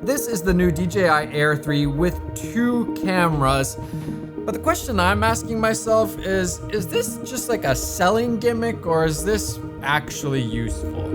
This is the new DJI Air 3 with 2 cameras. But the question I'm asking myself is this just like a selling gimmick, or is this actually useful?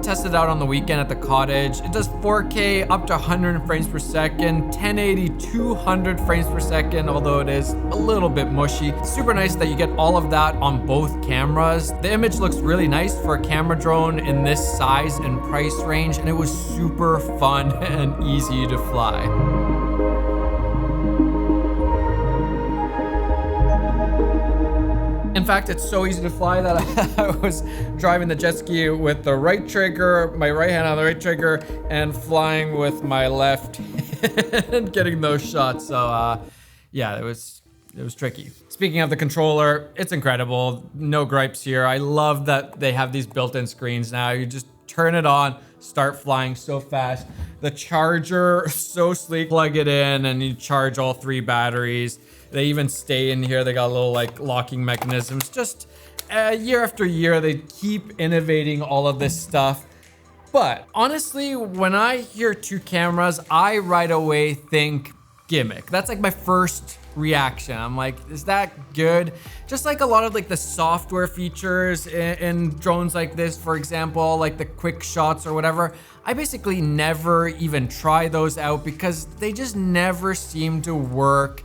Tested out on the weekend at the cottage. It does 4K up to 100 frames per second, 1080, 200 frames per second, although it is a little bit mushy. Super nice that you get all of that on both cameras. The image looks really nice for a camera drone in this size and price range, and it was super fun and easy to fly. In fact, it's so easy to fly that I was driving the jet ski with the right trigger, my right hand on the right trigger, and flying with my left and getting those shots. So yeah, it was tricky. Speaking of the controller, it's incredible. No gripes here. I love that they have these built-in screens now. You just turn it on, start flying so fast. The charger, so sleek. Plug it in and you charge all 3 batteries. They even stay in here. They got little like locking mechanisms. Just year after year, they keep innovating all of this stuff. But honestly, when I hear 2 cameras, I right away think gimmick. That's like my first reaction. I'm like, is that good? Just like a lot of like the software features in drones like this, for example, like the quick shots or whatever, I basically never even try those out because they just never seem to work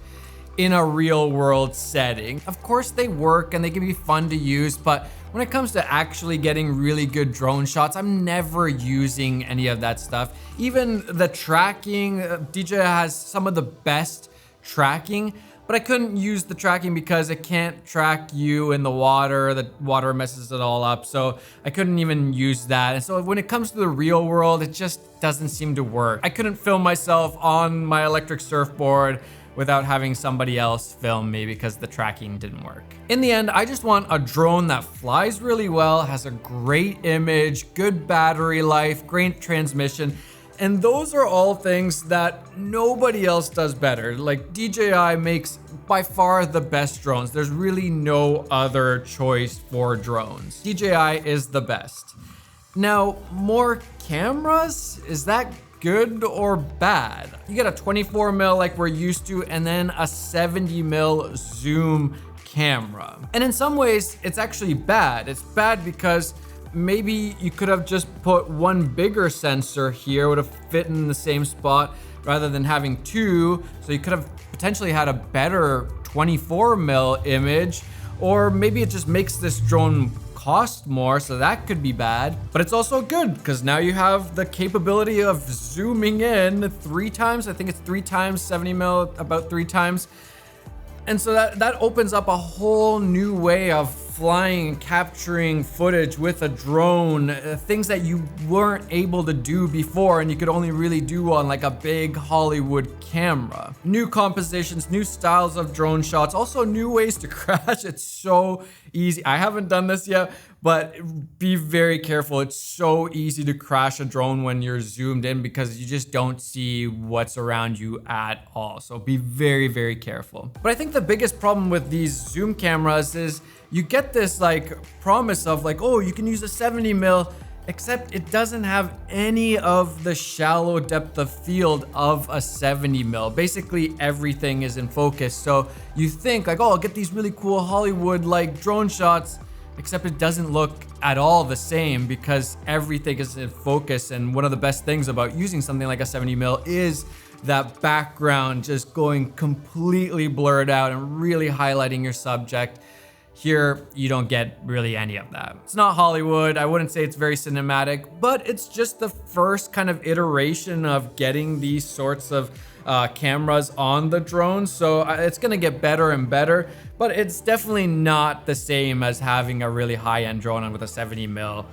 in a real world setting. Of course they work and they can be fun to use, but when it comes to actually getting really good drone shots, I'm never using any of that stuff. Even the tracking, DJI has some of the best tracking, but I couldn't use the tracking because it can't track you in the water. The water messes it all up, so I couldn't even use that. And so when it comes to the real world, it just doesn't seem to work. I couldn't film myself on my electric surfboard without having somebody else film me because the tracking didn't work. In the end, I just want a drone that flies really well, has a great image, good battery life, great transmission, and those are all things that nobody else does better. Like DJI makes by far the best drones. There's really no other choice for drones. DJI is the best. Now, more cameras? Is that good or bad? You get a 24mm like we're used to, and then a 70mm zoom camera. And in some ways, it's actually bad. It's bad because maybe you could have just put one bigger sensor here, would have fit in the same spot rather than having 2. So you could have potentially had a better 24mm image, or maybe it just makes this drone cost more, so that could be bad. But it's also good because now you have the capability of zooming in 3 times. I think it's 3 times 70mm, about 3 times. And so that opens up a whole new way of flying and capturing footage with a drone, things that you weren't able to do before and you could only really do on like a big Hollywood camera. New compositions, new styles of drone shots, also new ways to crash. It's so easy. I haven't done this yet, but be very careful. It's so easy to crash a drone when you're zoomed in because you just don't see what's around you at all. So be very, very careful. But I think the biggest problem with these zoom cameras is you get this like promise of like, oh, you can use a 70mm, except it doesn't have any of the shallow depth of field of a 70mm. Basically everything is in focus. So you think like, oh, I'll get these really cool Hollywood like drone shots, except it doesn't look at all the same because everything is in focus. And one of the best things about using something like a 70mm is that background just going completely blurred out and really highlighting your subject. Here, you don't get really any of that. It's not Hollywood. I wouldn't say it's very cinematic, but it's just the first kind of iteration of getting these sorts of cameras on the drone. So it's gonna get better and better, but it's definitely not the same as having a really high-end drone on with a 70mm.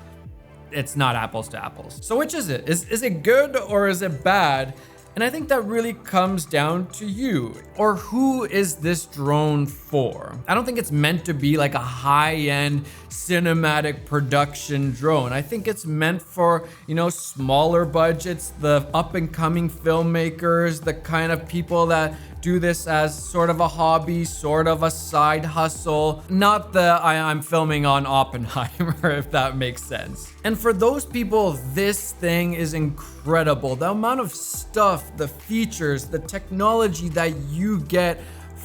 It's not apples to apples. So which is it? Is it good or is it bad? And I think that really comes down to you, or who is this drone for? I don't think it's meant to be like a high-end cinematic production drone. I think it's meant for, you know, smaller budgets, the up-and-coming filmmakers, the kind of people that do this as sort of a hobby, sort of a side hustle, not the I'm filming on Oppenheimer, if that makes sense. And for those people, this thing is incredible. The amount of stuff, the features, the technology that you get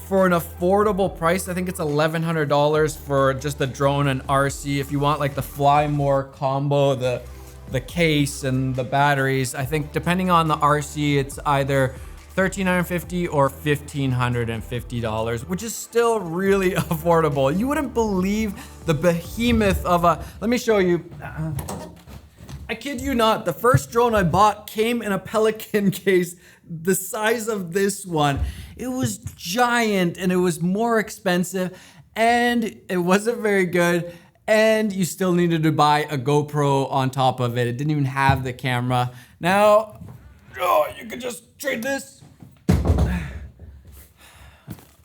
for an affordable price. I think it's $1,100 for just the drone and RC. If you want like the Fly More combo, the case and the batteries, I think depending on the RC, it's either $1,350 or $1,550, which is still really affordable. You wouldn't believe the behemoth of a, let me show you. I kid you not, the first drone I bought came in a Pelican case the size of this one. It was giant and it was more expensive and it wasn't very good. And you still needed to buy a GoPro on top of it. It didn't even have the camera. Now, you could just trade this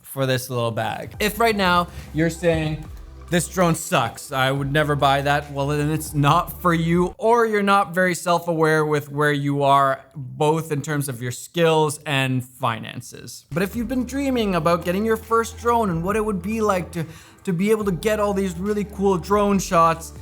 for this little bag. If right now you're saying, this drone sucks, I would never buy that, well then it's not for you, or you're not very self-aware with where you are, both in terms of your skills and finances. But if you've been dreaming about getting your first drone and what it would be like to be able to get all these really cool drone shots,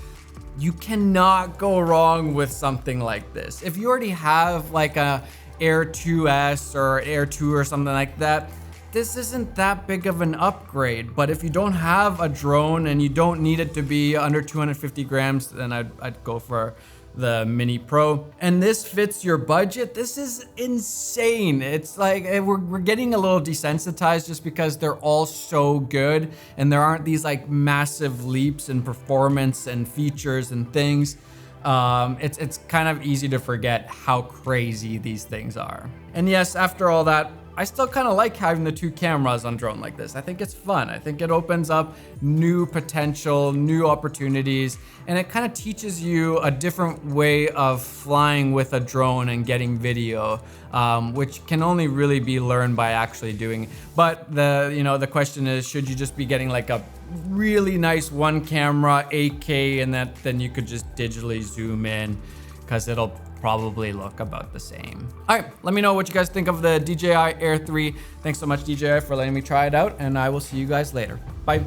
you cannot go wrong with something like this. If you already have like a Air 2S or Air 2 or something like that, this isn't that big of an upgrade. But if you don't have a drone and you don't need it to be under 250 grams, then I'd go for the Mini Pro. And this fits your budget. This is insane. It's like we're getting a little desensitized just because they're all so good and there aren't these like massive leaps in performance and features and things. It's kind of easy to forget how crazy these things are. And yes, after all that, I still kind of like having the two cameras on drone like this. I think it's fun. I think it opens up new potential, new opportunities, and it kind of teaches you a different way of flying with a drone and getting video, which can only really be learned by actually doing it. But the question is, should you just be getting like a really nice one camera 8K and then you could just digitally zoom in, because it'll probably look about the same. All right, let me know what you guys think of the DJI Air 3. Thanks so much, DJI, for letting me try it out, and I will see you guys later. Bye.